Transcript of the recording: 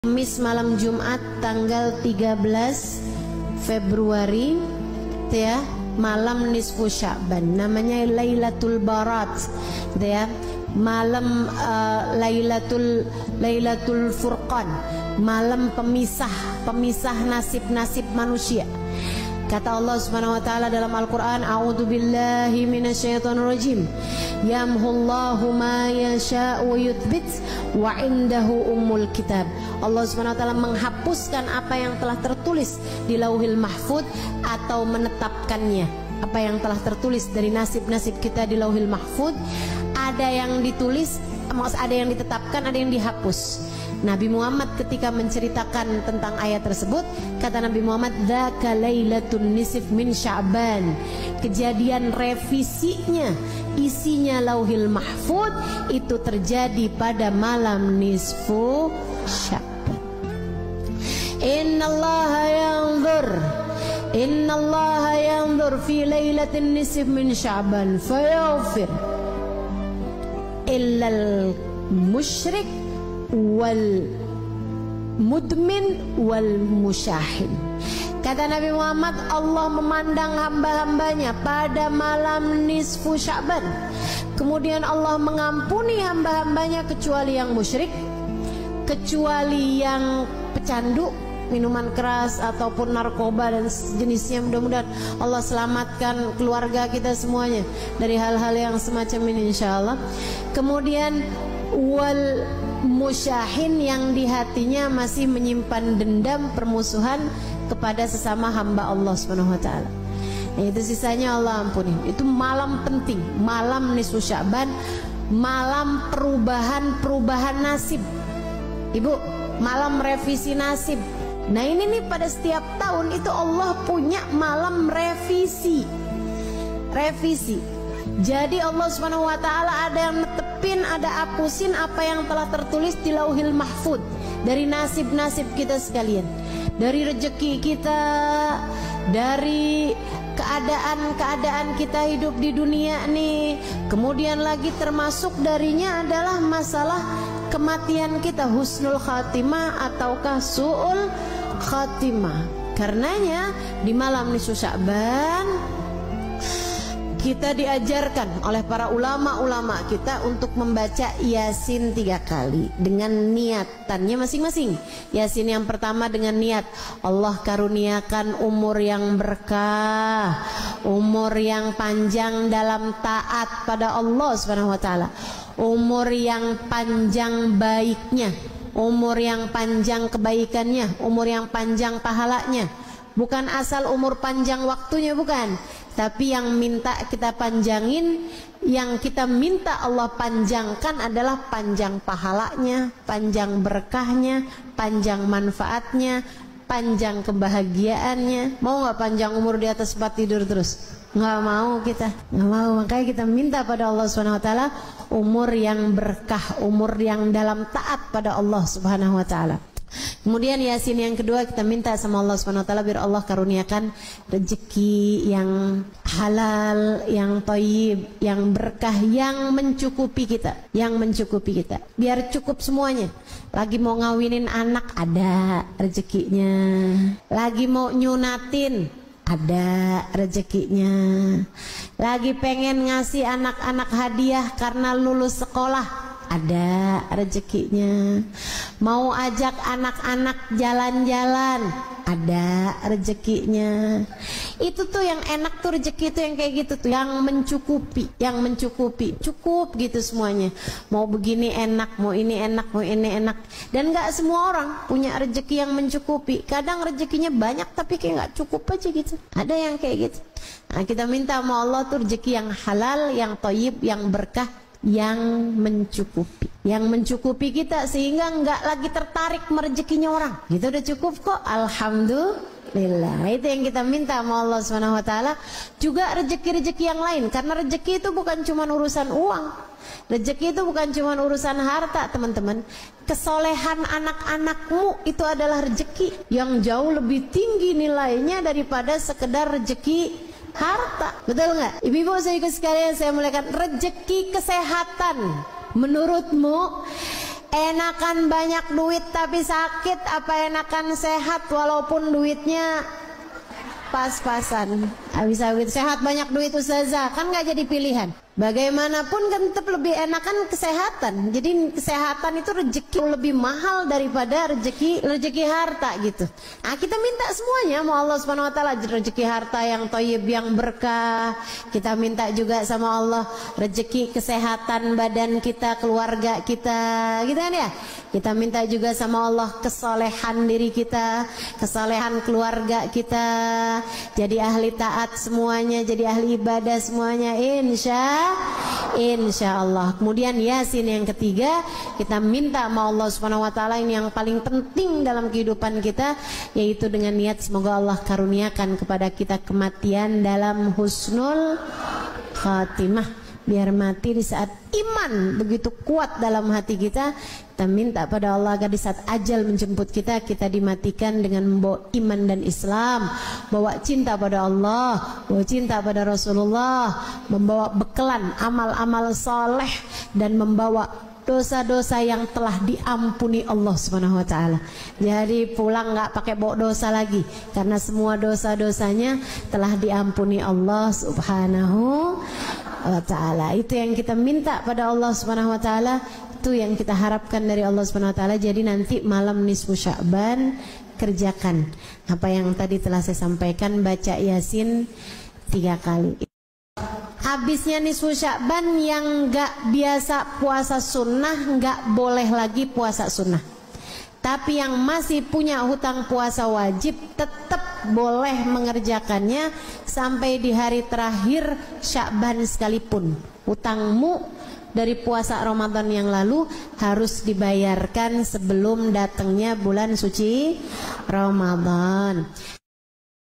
Kamis malam Jumat tanggal 13 Februari ya, malam nisfu Sya'ban, namanya Lailatul Barat ya, malam Lailatul Furqan, malam pemisah nasib-nasib manusia. Kata Allah Subhanahu wa taala dalam Al-Qur'an, a'udzubillahi minasyaitonirrajim. Yamhullahu ma yasha'u wa yuthbit wa 'indahu ummul kitab. Allah Subhanahu wa taala menghapuskan apa yang telah tertulis di Lauhil Mahfuz atau menetapkannya. Apa yang telah tertulis dari nasib-nasib kita di Lauhil Mahfuz, ada yang ditulis, ada yang ditetapkan, ada yang dihapus. Nabi Muhammad ketika menceritakan tentang ayat tersebut, kata Nabi Muhammad, dzaka lailatun nisf min Sya'ban. Kejadian revisinya, isinya Lauhil Mahfuz itu terjadi pada malam nisfu Sya'ban. Innallaha yanzur fi lailatin nisf min Sya'ban fayaghfir illal musyrik wal mudmin wal musyahin. Kata Nabi Muhammad, Allah memandang hamba-hambanya pada malam nisfu Sya'ban. Kemudian Allah mengampuni hamba-hambanya kecuali yang musyrik, kecuali yang pecandu, minuman keras ataupun narkoba dan jenisnya. Mudah-mudahan Allah selamatkan keluarga kita semuanya dari hal-hal yang semacam ini insyaallah. Kemudian wal musyahin, yang di hatinya masih menyimpan dendam permusuhan kepada sesama hamba Allah Subhanahu wa taala. Itu sisanya Allah ampuni. Itu malam penting, malam nisfu Sya'ban, malam perubahan nasib. Ibu, malam revisi nasib. Nah ini nih, pada setiap tahun itu Allah punya malam revisi. Jadi Allah Subhanahu wa taala ada yang netepin, ada hapusin apa yang telah tertulis di Lauhil Mahfuz dari nasib-nasib kita sekalian, dari rezeki kita, dari keadaan kita hidup di dunia nih. Kemudian lagi termasuk darinya adalah masalah kematian kita, husnul khatimah ataukah su'ul khatimah. Karenanya di malam nisfu Sya'ban kita diajarkan oleh para ulama-ulama kita untuk membaca Yasin 3 kali dengan niatannya masing-masing. Yasin yang pertama dengan niat Allah karuniakan umur yang berkah, umur yang panjang dalam taat pada Allah Subhanahu wa taala, umur yang panjang baiknya, umur yang panjang kebaikannya, umur yang panjang pahalanya. Bukan asal umur panjang waktunya, bukan, tapi yang minta kita panjangin, yang kita minta Allah panjangkan adalah panjang pahalanya, panjang berkahnya, panjang manfaatnya, panjang kebahagiaannya. Mau gak panjang umur di atas tempat tidur terus? Nggak mau kita, nggak mau. Makanya kita minta pada Allah Subhanahu wa taala umur yang berkah, umur yang dalam taat pada Allah Subhanahu wa taala. Kemudian Yasin yang kedua kita minta sama Allah Subhanahu wa taala biar Allah karuniakan rezeki yang halal, yang thayyib, yang berkah, yang mencukupi kita, biar cukup semuanya. Lagi mau ngawinin anak ada rezekinya, lagi mau nyunatin ada rezekinya, lagi pengen ngasih anak-anak hadiah karena lulus sekolah ada rezekinya, mau ajak anak-anak jalan-jalan ada rezekinya. Itu tuh yang enak tuh, rezeki itu yang kayak gitu tuh, yang mencukupi, cukup gitu semuanya. Mau begini enak, mau ini enak, mau ini enak. Dan gak semua orang punya rezeki yang mencukupi. Kadang rezekinya banyak tapi kayak gak cukup aja gitu. Ada yang kayak gitu. Nah kita minta sama Allah tuh rezeki yang halal, yang thayyib, yang berkah, yang mencukupi kita sehingga nggak lagi tertarik merezekinya orang. Gitu udah cukup kok, alhamdulillah. Itu yang kita minta sama Allah Subhanahu wa taala. Juga rezeki-rezeki yang lain, karena rezeki itu bukan cuma urusan uang. Rezeki itu bukan cuma urusan harta, teman-teman. Kesolehan anak-anakmu itu adalah rezeki yang jauh lebih tinggi nilainya daripada sekedar rezeki harta. Betul nggak? Ibu-ibu sekalian saya muliakan, rezeki kesehatan menurutmu Enakan banyak duit tapi sakit, apa enakan sehat walaupun duitnya pas-pasan? Bisa sehat banyak duit ustazah, kan nggak jadi pilihan. Bagaimanapun kan tetap lebih enakan kesehatan. Jadi kesehatan itu rezeki lebih mahal daripada rezeki harta gitu. Nah, kita minta semuanya mau Allah Subhanahu wa taala rezeki harta yang thayyib, yang berkah. Kita minta juga sama Allah rezeki kesehatan badan kita, keluarga kita, gitu kan ya. Kita minta juga sama Allah kesolehan diri kita, kesolehan keluarga kita, jadi ahli taat semuanya, jadi ahli ibadah semuanya, insya Allah. Kemudian Yasin yang ketiga, kita minta sama Allah Subhanahu wa taala ini yang paling penting dalam kehidupan kita, yaitu dengan niat semoga Allah karuniakan kepada kita kematian dalam husnul khatimah, biar mati di saat iman begitu kuat dalam hati kita. Kita minta pada Allah agar di saat ajal menjemput kita, kita dimatikan dengan membawa iman dan Islam, bawa cinta pada Allah, bawa cinta pada Rasulullah, membawa bekalan amal-amal soleh, dan membawa dosa-dosa yang telah diampuni Allah Subhanahu wa taala. Jadi pulang nggak pakai bawa dosa lagi, karena semua dosa-dosanya telah diampuni Allah Subhanahu wa taala. Itu yang kita minta pada Allah Subhanahu wa taala, itu yang kita harapkan dari Allah Subhanahu wa taala. Jadi nanti malam nisfu Sya'ban kerjakan apa yang tadi telah saya sampaikan, baca Yasin 3 kali. Habisnya nisfu Sya'ban yang nggak biasa puasa sunnah nggak boleh lagi puasa sunnah. Tapi yang masih punya hutang puasa wajib tetap boleh mengerjakannya sampai di hari terakhir Sya'ban sekalipun. Hutangmu dari puasa Ramadan yang lalu harus dibayarkan sebelum datangnya bulan suci Ramadan.